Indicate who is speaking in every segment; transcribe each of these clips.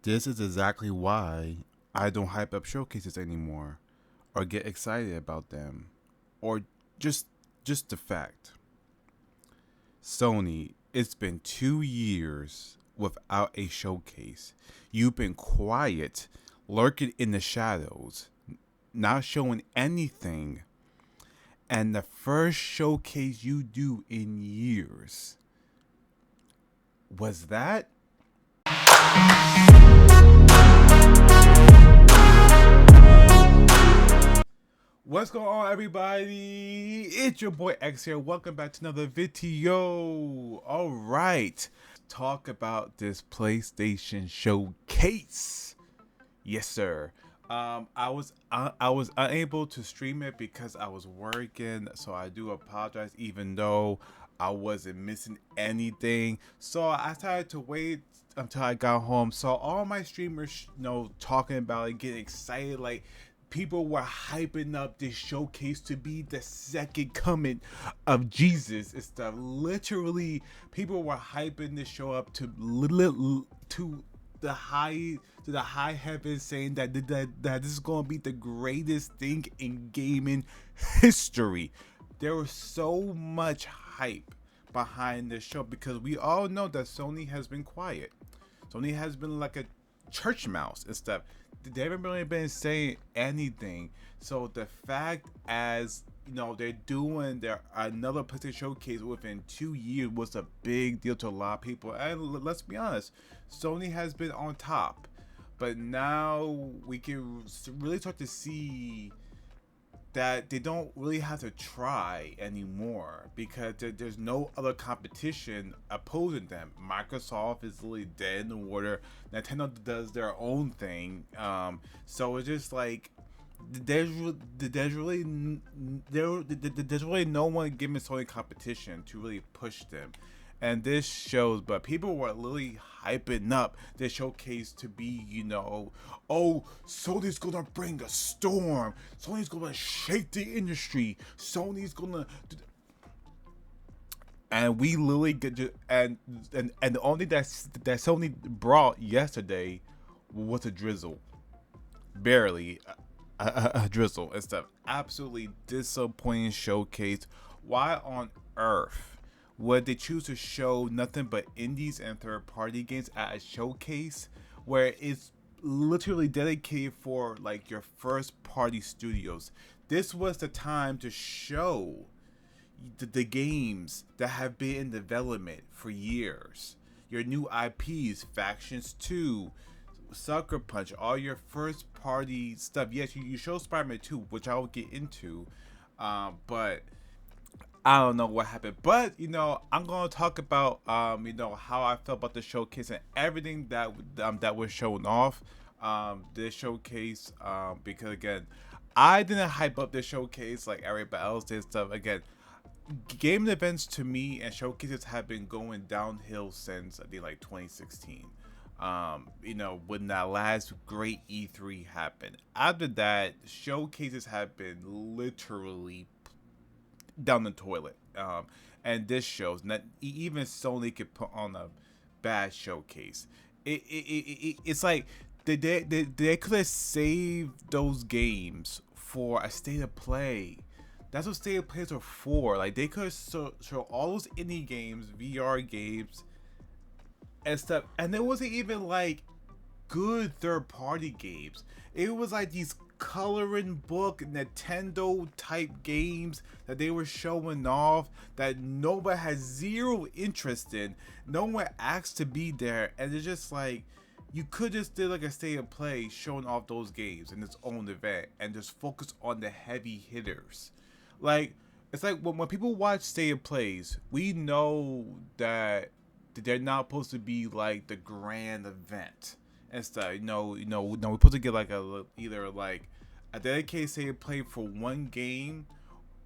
Speaker 1: This is exactly why I don't hype up showcases anymore or get excited about them or just just the fact. Sony, it's been 2 years without a showcase. You've been quiet, lurking in the shadows, not showing anything. And the first showcase you do in years was that. What's going on, everybody? It's your boy X here. Welcome back to another video. All right, talk about this PlayStation showcase. Yes, sir. I was unable to stream it because I was working, so I do apologize. Even though I wasn't missing anything, so I decided to wait until I got home. So all my streamers, talking about it, getting excited, like people were hyping up this showcase to be the second coming of Jesus and stuff. Literally, people were hyping this show up to the high heavens, saying that this is going to be the greatest thing in gaming history. There was so much hype behind this show because we all know that Sony has been quiet. Sony has been like a church mouse and stuff. They haven't really been saying anything. So the fact, as they're doing their another PlayStation showcase within 2 years was a big deal to a lot of people. And let's be honest, Sony has been on top, but now we can really start to see that they don't really have to try anymore because there's no other competition opposing them. Microsoft is really dead in the water. Nintendo does their own thing. So it's just like there's really no one giving Sony competition to really push them. And this shows, but people were literally hyping up this showcase to be, oh, Sony's gonna bring a storm. Sony's gonna shake the industry. Sony's gonna, and we literally get and the only that Sony brought yesterday was a drizzle, barely a drizzle and stuff. Absolutely disappointing showcase. Why on earth would they choose to show nothing but indies and third-party games at a showcase where it's literally dedicated for like your first-party studios? This was the time to show the games that have been in development for years. Your new IPs, Factions 2, Sucker Punch, all your first-party stuff. Yes, you show Spider-Man 2, which I will get into, but I don't know what happened, but I'm gonna talk about how I felt about the showcase and everything that was shown off this showcase, because again, I didn't hype up this showcase like everybody else did stuff. Again, gaming events to me and showcases have been going downhill since I think like 2016. When that last great E3 happened. After that, showcases have been literally down the toilet, and this shows that even Sony could put on a bad showcase. It's like they could have saved those games for a state of play. That's what state of plays are for. Like they could show all those indie games, VR games and stuff, and it wasn't even like good third-party games. It was like these coloring book Nintendo type games that they were showing off that nobody has zero interest in. No one asked to be there, and it's just like you could just do like a state of play showing off those games in its own event and just focus on the heavy hitters. Like it's like when people watch state of plays, we know that they're not supposed to be like the grand event and stuff. We're supposed to get like either like a dedicated save play for one game,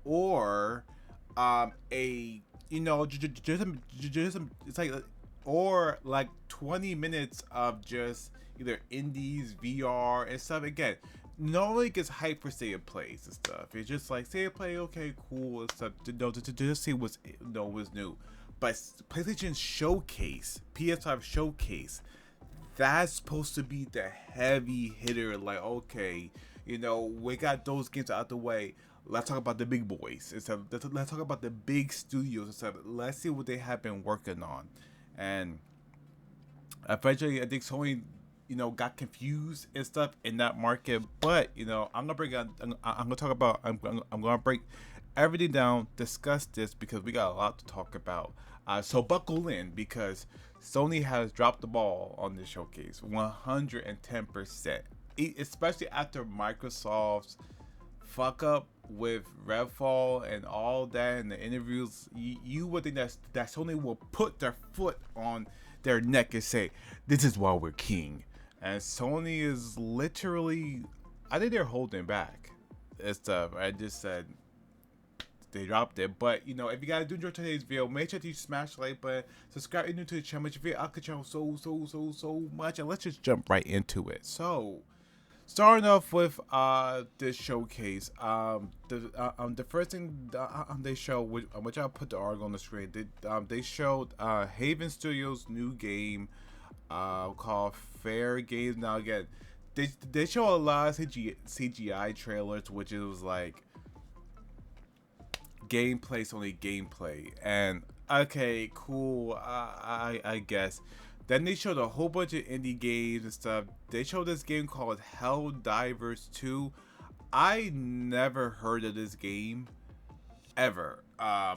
Speaker 1: or a it's like, or like 20 minutes of just either indies, VR and stuff. Again, normally gets hyped for state of plays and stuff. It's just like state of play, okay, cool and stuff. To just see what's what's new. But PlayStation Showcase, PS5 Showcase, that's supposed to be the heavy hitter. Like, okay, we got those games out the way. Let's talk about the big boys. Let's talk about the big studios instead. Let's see what they have been working on. And eventually, I think Sony, got confused and stuff in that market. But I'm gonna break. I'm gonna talk about. I'm gonna break everything down, discuss this because we got a lot to talk about. So buckle in because Sony has dropped the ball on this showcase 110%, especially after Microsoft's fuck up with Redfall and all that in the interviews. You would think that Sony will put their foot on their neck and say, "This is why we're king." And Sony is literally, I think they're holding back. It's stuff. I just said they dropped it. But if you guys do enjoy today's video, make sure to smash the like button, subscribe if you're new to the channel, which video I could channel so much, and let's just jump right into it. So starting off with this showcase, the first thing they show, which I'll put the article on the screen, they showed Haven Studios' new game called Fair Games. Now again, they show a lot of CGI trailers, which is like gameplay, Sony gameplay, and okay, cool, I guess. Then they showed a whole bunch of indie games and stuff. They showed this game called Helldivers 2. I never heard of this game ever.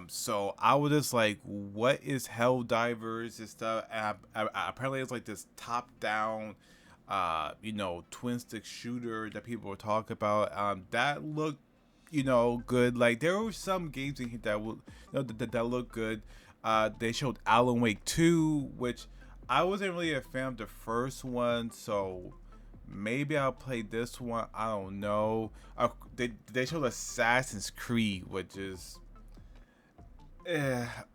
Speaker 1: So I was just like, what is Helldivers and stuff? And apparently it's like this top-down, twin stick shooter that people were talking about. That looked, good. Like there were some games in here that would, that looked good. They showed Alan Wake 2, which I wasn't really a fan of the first one, so maybe I'll play this one. I don't know. They showed Assassin's Creed, which is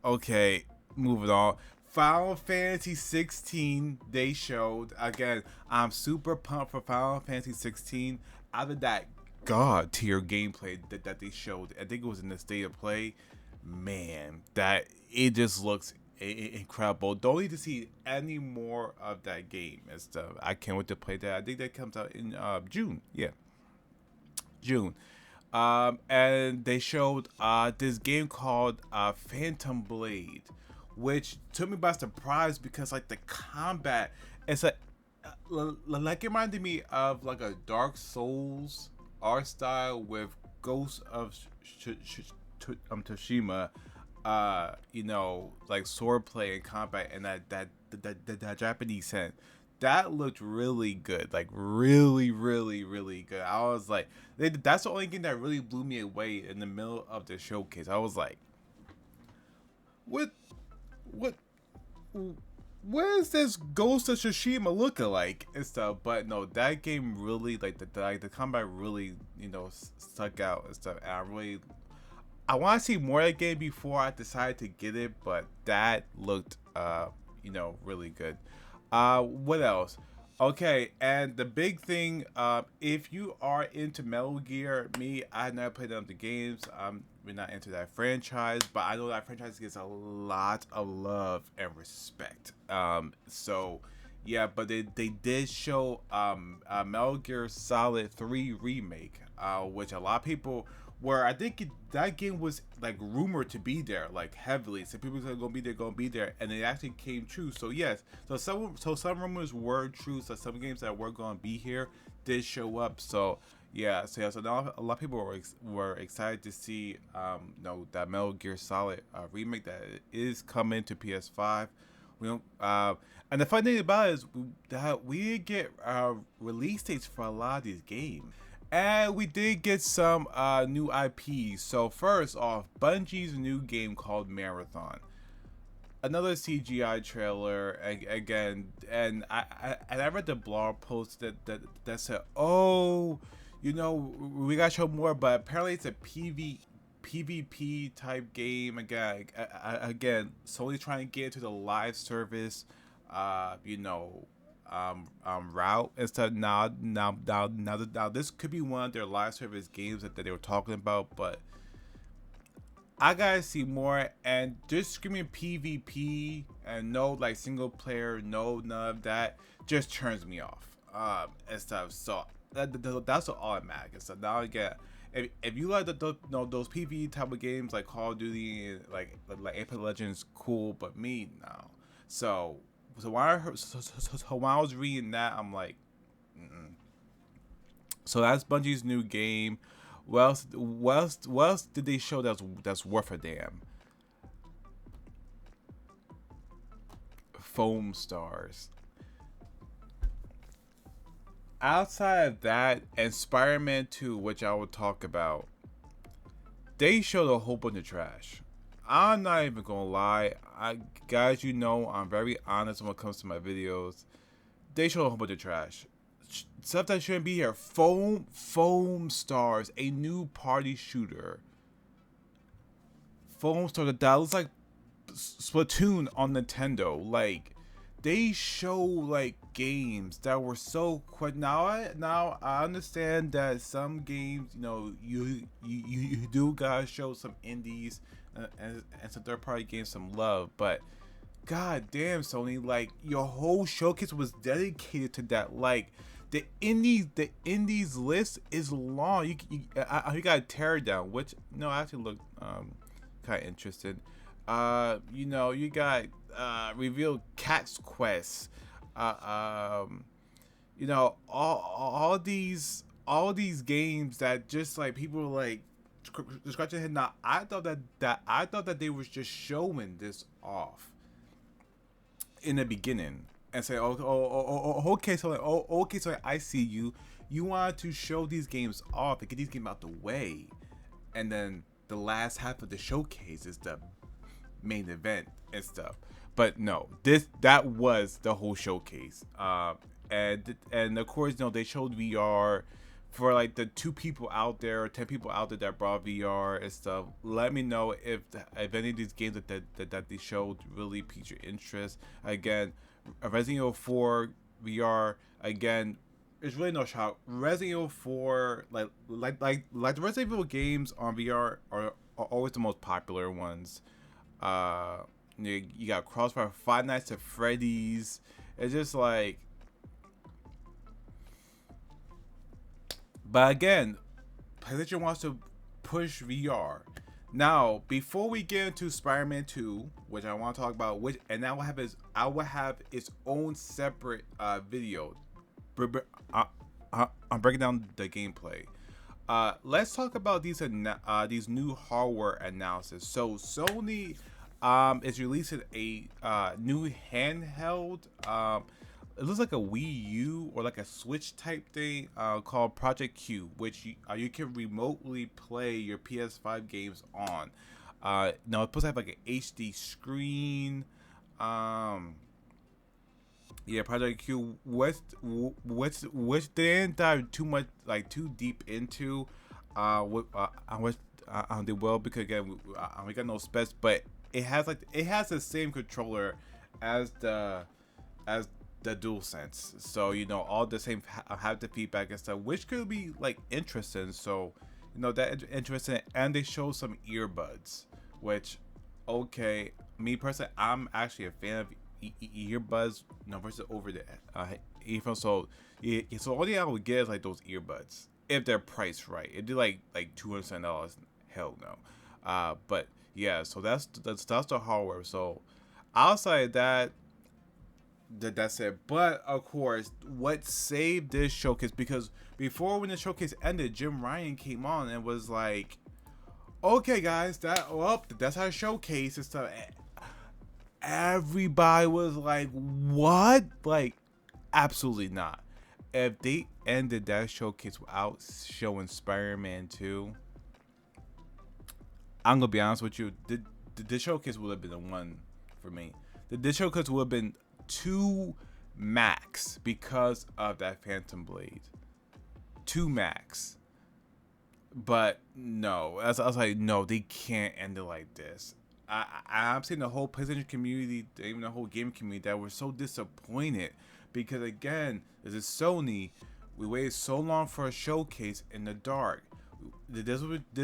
Speaker 1: okay. Moving on. Final Fantasy 16 they showed. Again, I'm super pumped for Final Fantasy 16. Out of that god tier gameplay that they showed, I think it was in the state of play. Man, that it just looks incredible. Don't need to see any more of that game and stuff. I can't wait to play that. I think that comes out in June. Yeah, June. And they showed this game called Phantom Blade, which took me by surprise because like the combat, it's like it reminded me of like a Dark Souls art style with Ghost of Tsushima. Like swordplay and combat and that Japanese scent. That looked really good, like really good. I was like, that's the only game that really blew me away in the middle of the showcase. I was like, what is this Ghost of Tsushima looking like and stuff? But no, that game really, like the combat really, stuck out and stuff. And I want to see more of that game before I decide to get it, but that looked, really good. What else? Okay, and the big thing, if you are into Metal Gear, I never played them the games. We're not into that franchise, but I know that franchise gets a lot of love and respect. So yeah, but they did show Metal Gear Solid 3 remake, which a lot of people where I think that game was like rumored to be there, like heavily. So people said gonna be there, and it actually came true. So yes, so some rumors were true. So some games that were gonna be here did show up. So yeah, so now a lot of people were excited to see that Metal Gear Solid remake that is coming to PS5. We don't, and the funny thing about it is that we did get release dates for a lot of these games. And we did get some new IPs. So first off, Bungie's new game called Marathon. Another CGI trailer again, and I read the blog post that said, oh, we gotta show more, but apparently it's a PvP type game again. Sony trying to get into the live service, route and stuff. Now this could be one of their live service games that they were talking about, but I gotta see more. And just screaming PvP and no like single player, no none of that, just turns me off and stuff. So that's all automatic and stuff. Now again, if you like those PvE type of games like Call of Duty and like Apex Legends, cool, but me no. So when I heard, so when I was reading that, I'm like, mm-mm. So that's Bungie's new game. What else did they show that's worth a damn? Foam stars. Outside of that and Spider-Man 2, which I will talk about, they showed a whole bunch of trash. I'm not even gonna lie. Guys, you know I'm very honest when it comes to my videos. They showed a whole bunch of trash. Stuff that shouldn't be here. Foam stars, a new party shooter. Foam stars that looks like Splatoon on Nintendo. Like, they show like games that were so quick. Now I understand that some games, you know, you do gotta show some indies and some third party games some love, but god damn, Sony, like your whole showcase was dedicated to that. Like the indies list is long. You got Teardown, which no, I actually looked kind of interested. You know, you got revealed Cat's Quest. You know, all these games that just like people were like scratching their head. Now I thought that they was just showing this off in the beginning and say, okay, so like, okay, so I see you. You wanted to show these games off and get these games out the way, and then the last half of the showcase is the main event and stuff. But no, that was the whole showcase. And of course, you know, they showed VR for like the 2 people out there or 10 people out there that brought VR and stuff. Let me know if any of these games that they showed really piqued your interest. Again, Resident Evil 4 VR, again, it's really no shock. Resident Evil 4, like the Resident Evil games on VR are always the most popular ones. You got Crossfire, Five Nights at Freddy's. It's just like, but again, PlayStation wants to push VR. Now, before we get into Spider-Man 2, which I want to talk about, and I will have its own separate video. I'm breaking down the gameplay. Let's talk about these new hardware announcements. So Sony is releasing a new handheld. It looks like a Wii U or like a Switch type thing called Project Q, which you can remotely play your PS5 games on. Now it's supposed to have like an HD screen. Yeah, Project Q, which they didn't dive too deep into. I wish they will, because again we got no specs, but it has the same controller as the DualSense, so you know, all the same have the feedback and stuff, which could be like interesting. So you know, that interesting, and they show some earbuds, which, okay, me personally, I'm actually a fan of earbuds, you know, versus over the earphones. So so all I would get is like those earbuds if they're priced right. It'd be like $200. Hell no. But yeah, so that's the hardware. So outside that, that's it. But of course, what saved this showcase, because before, when the showcase ended, Jim Ryan came on and was like, okay guys, that's our showcase and stuff. Everybody was like, what? Like, absolutely not. If they ended that showcase without showing Spider-Man 2, I'm gonna be honest with you, the showcase would have been the one for me. The showcase would have been 2 max because of that Phantom Blade. 2 max. But no, I was like, no, they can't end it like this. I'm seeing the whole PlayStation community, even the whole game community, that were so disappointed, because again, this is Sony. We waited so long for a showcase in the dark. This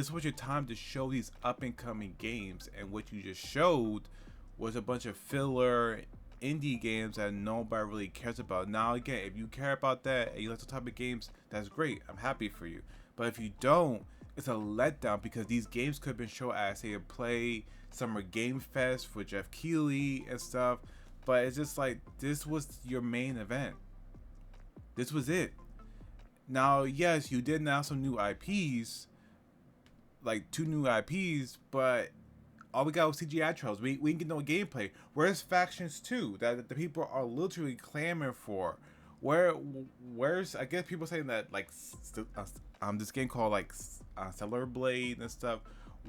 Speaker 1: was your time to show these up and coming games, and what you just showed was a bunch of filler indie games that nobody really cares about. Now again, if you care about that and you like the type of games, that's great. I'm happy for you. But if you don't, it's a letdown because these games could have been shown at say a Play Summer Game Fest for Jeff Keighley and stuff. But it's just like this was your main event. This was it. Now, yes, you did announce some new IPs, like 2 new IPs, but all we got was CGI trailers. We didn't get no gameplay. Where's Factions 2 that the people are literally clamoring for? Where's I guess people saying that like this game called like Stellar Blade and stuff.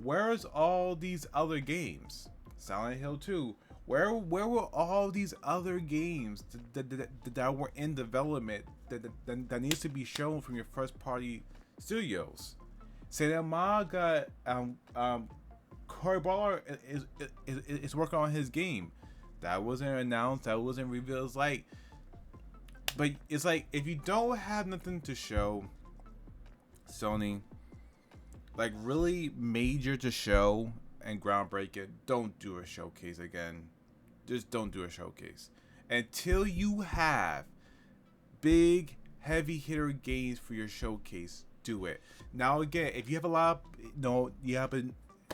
Speaker 1: Where's all these other games? Silent Hill 2. Where were all these other games that were in development that needs to be shown from your first party studios? Santa Monica Corey Baller is working on his game. That wasn't announced. That wasn't revealed. It's like, but it's like if you don't have nothing to show, Sony, like really major to show and groundbreaking, don't do a showcase again. Just don't do a showcase until you have big heavy hitter games for your showcase. Do it now. Again, if you have a lot of, you have a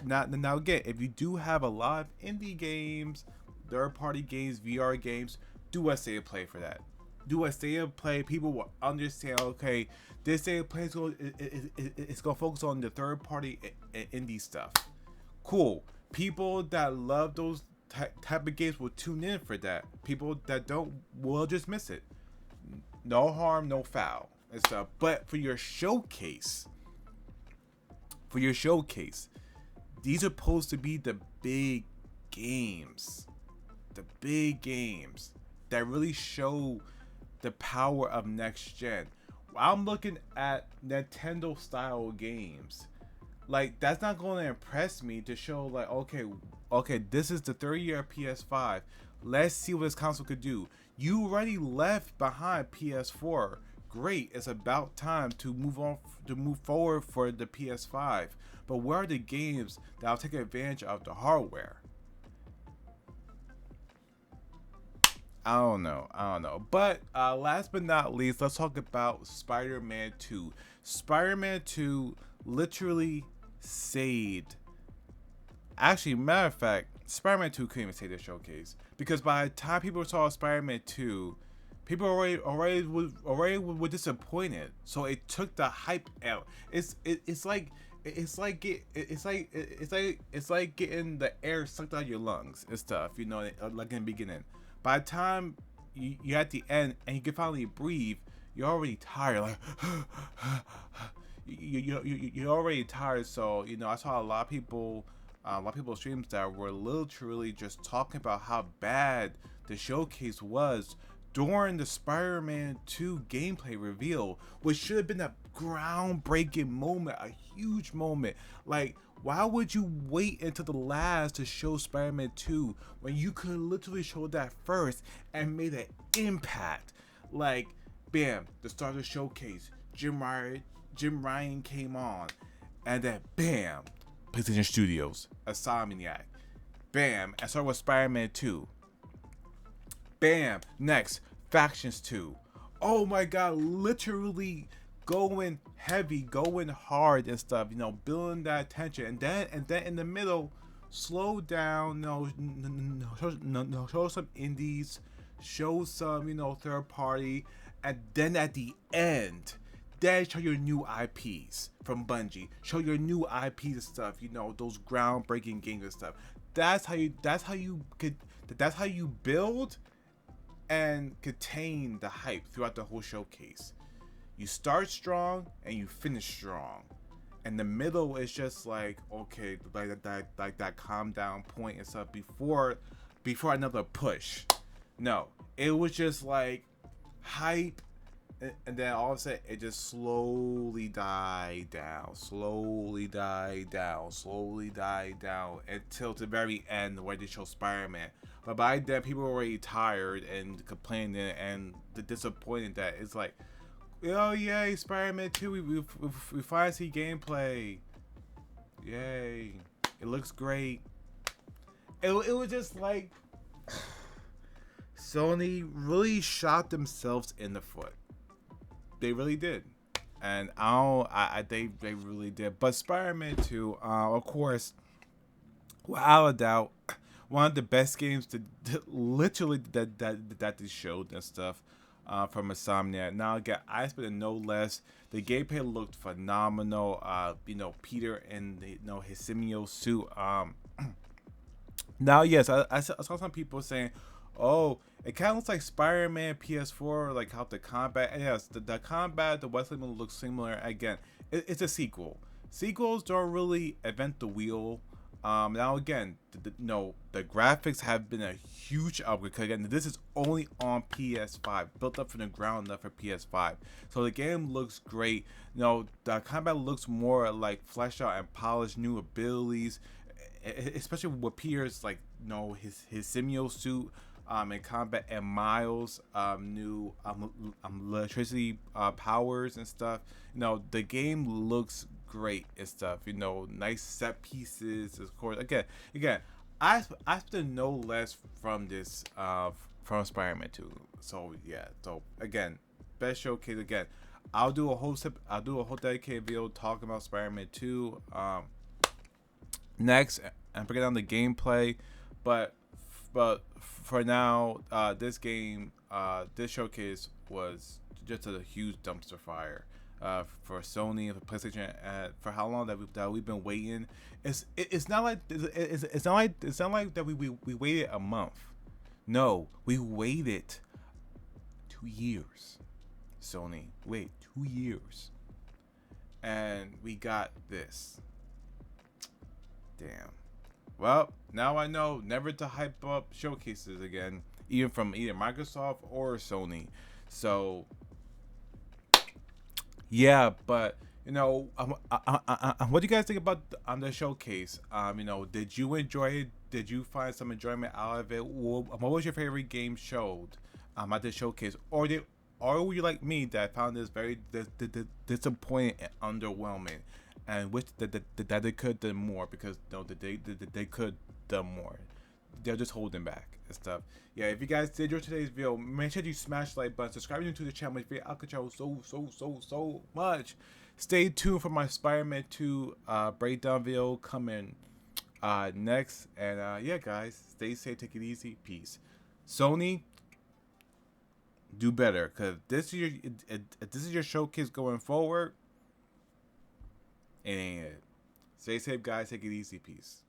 Speaker 1: not now again, if you do have a lot of indie games, third party games, VR games, do a state of play for that. Do a state of play. People will understand, okay, this state of play is going to focus on the third party indie stuff. Cool. People that love those type of games will tune in for that. People that don't will just miss it. No harm, no foul and stuff. But for your showcase, these are supposed to be the big games. The big games that really show the power of next gen. I'm looking at Nintendo style games. Like, that's not going to impress me to show like, okay, this is the third year of PS5. Let's see what this console could do. You already left behind PS4. Great, it's about time to move forward for the PS5. But where are the games that'll take advantage of the hardware? I don't know. But last but not least, let's talk about Spider-Man 2. Spider-Man 2 literally saved. Actually, matter of fact, Spider-Man 2 couldn't even save the showcase because by the time people saw Spider-Man 2, people already were disappointed. So it took the hype out. It's like getting the air sucked out of your lungs and stuff. Like in the beginning. By the time you're at the end and you can finally breathe, you're already tired. Like you're already tired. So I saw a lot of people streams that were literally just talking about how bad the showcase was during the Spider-Man 2 gameplay reveal, which should have been a groundbreaking moment, a huge moment. Like, why would you wait until the last to show Spider-Man 2 when you could literally show that first and made an impact? Like, bam, the start of the showcase, Jim Ryan came on, and then bam, PlayStation Studios, Insomniac, bam, and started with Spider-Man 2. Bam, next, Factions 2. Oh my god, literally going heavy, going hard and stuff, building that tension, and then in the middle, slow down, show some indies, show some, third party, and then at the end, then show your new IPs from Bungie, show your new IPs and stuff, those groundbreaking games and stuff. That's how you build and contain the hype throughout the whole showcase. You start strong and you finish strong, and the middle is just like, okay, like that calm down point and stuff before another push. No, it was just like hype, and then all of a sudden it just slowly died down until the very end where they show Spider-Man. But by then people were already tired and complaining and disappointed that it's like, oh yay, Spider-Man 2, we finally see gameplay. Yay. It looks great. it was just like Sony really shot themselves in the foot. They really did. And they really did. But Spider-Man 2, of course, without a doubt, one of the best games literally that they showed and stuff from Insomniac. Now again, I expected no less. The gameplay looked phenomenal. Peter in his simio suit. Now yes, I saw some people saying, "Oh, it kind of looks like Spider-Man PS4, like how the combat." And yes, the combat, the Wesley Moon looks similar. Again, it's a sequel. Sequels don't really invent the wheel. Now again, the graphics have been a huge upgrade. Cause again, this is only on PS5, built up from the ground up for PS5. So the game looks great. The combat looks more like fleshed out and polished, new abilities, especially with Peter's his simio suit. In combat and Miles new electricity powers and stuff. The game looks great and stuff. Nice set pieces, of course. Again, I expect no less from this from Spider-Man 2. So yeah. So again, best showcase again. I'll do a whole dedicated video talking about Spider-Man 2 next and break down the gameplay, but for now, this showcase was just a huge dumpster fire for Sony, for PlayStation, and for how long that we've been waiting. It's not like that we waited a month. No, we waited 2 years. Sony, wait 2 years, and we got this. Damn. Well, now I know never to hype up showcases again, even from either Microsoft or Sony. So, yeah, but what do you guys think about the showcase? Did you enjoy it? Did you find some enjoyment out of it? What was your favorite game showed at the showcase? Or were you like me that found this very disappointing and underwhelming? And wish that they could do more, because they could do more. They're just holding back and stuff. Yeah, if you guys did enjoy today's video, make sure you smash the like button, subscribe to the channel. If you so much. Stay tuned for my Spider-Man 2 breakdown video coming next. And yeah, guys, stay safe, take it easy, peace. Sony, do better, cause this is your showcase going forward. It ain't it. Stay safe, guys. Take it easy. Peace.